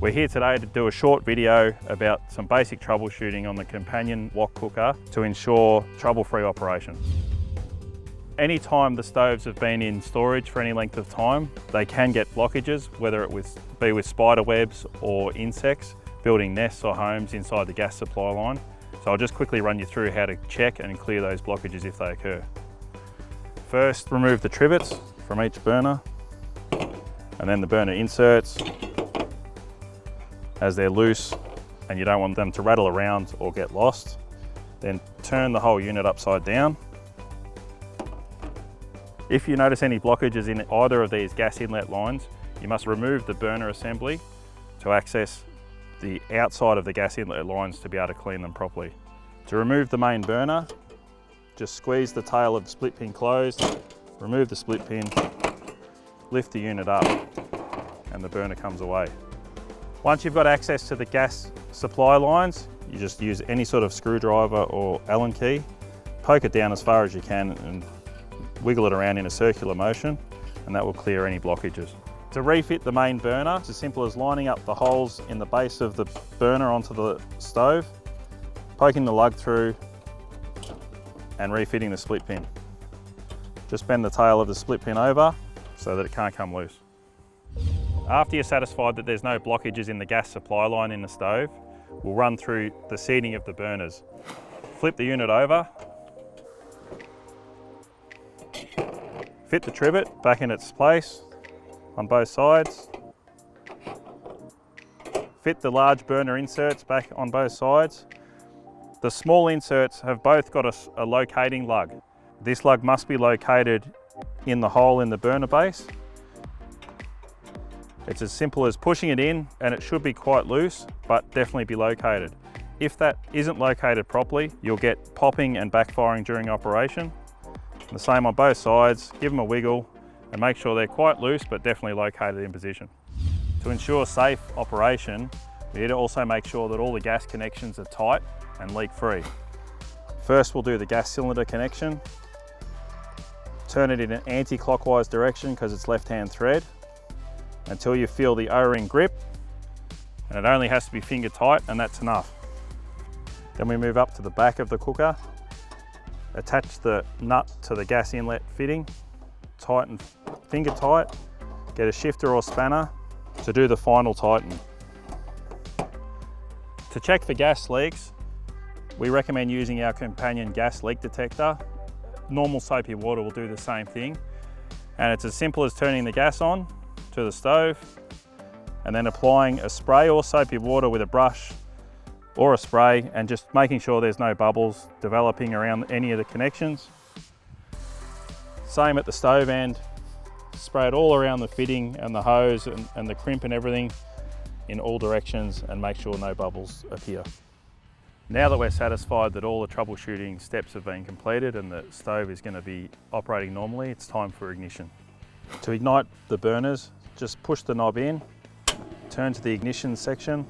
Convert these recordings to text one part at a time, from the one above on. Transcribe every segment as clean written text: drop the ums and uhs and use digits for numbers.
We're here today to do a short video about some basic troubleshooting on the Companion Wok Cooker to ensure trouble-free operation. Anytime the stoves have been in storage for any length of time, they can get blockages, whether it be with spider webs or insects building nests or homes inside the gas supply line. So I'll just quickly run you through how to check and clear those blockages if they occur. First, remove the trivets from each burner, and then the burner inserts as they're loose and you don't want them to rattle around or get lost. Then turn the whole unit upside down. If you notice any blockages in either of these gas inlet lines, you must remove the burner assembly to access the outside of the gas inlet lines to be able to clean them properly. To remove the main burner, just squeeze the tail of the split pin closed, remove the split pin, lift the unit up, and the burner comes away. Once you've got access to the gas supply lines, you just use any sort of screwdriver or Allen key, poke it down as far as you can and wiggle it around in a circular motion, and that will clear any blockages. To refit the main burner, it's as simple as lining up the holes in the base of the burner onto the stove, poking the lug through and refitting the split pin. Just bend the tail of the split pin over so that it can't come loose. After you're satisfied that there's no blockages in the gas supply line in the stove, we'll run through the seating of the burners. Flip the unit over, fit the trivet back in its place on both sides, fit the large burner inserts back on both sides. The small inserts have both got a locating lug. This lug must be located in the hole in the burner base. It's as simple as pushing it in, and it should be quite loose, but definitely be located. If that isn't located properly, you'll get popping and backfiring during operation. The same on both sides, give them a wiggle and make sure they're quite loose but definitely located in position. To ensure safe operation, we need to also make sure that all the gas connections are tight and leak free. First, we'll do the gas cylinder connection. Turn it in an anti-clockwise direction because it's left-hand thread until you feel the O-ring grip, and it only has to be finger tight, and that's enough. Then we move up to the back of the cooker, attach the nut to the gas inlet fitting, tighten finger tight, get a shifter or spanner to do the final tighten. To check for gas leaks, we recommend using our Companion gas leak detector. Normal soapy water will do the same thing, and it's as simple as turning the gas on to the stove and then applying a spray or soapy water with a brush or a spray and just making sure there's no bubbles developing around any of the connections. Same at the stove end, spray it all around the fitting and the hose and the crimp and everything in all directions, and make sure no bubbles appear. Now that we're satisfied that all the troubleshooting steps have been completed and the stove is going to be operating normally, it's time for ignition. To ignite the burners, just push the knob in, turn to the ignition section,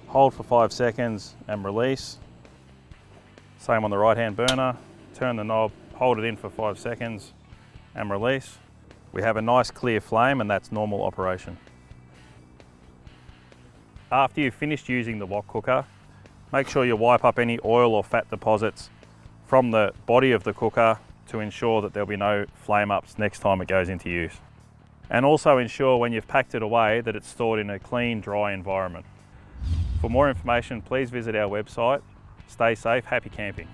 hold for 5 seconds and release. Same on the right hand burner, turn the knob, hold it in for 5 seconds and release. We have a nice clear flame, and that's normal operation. After you've finished using the wok cooker, make sure you wipe up any oil or fat deposits from the body of the cooker to ensure that there'll be no flame ups next time it goes into use. And also ensure when you've packed it away that it's stored in a clean, dry environment. For more information, please visit our website. Stay safe, happy camping.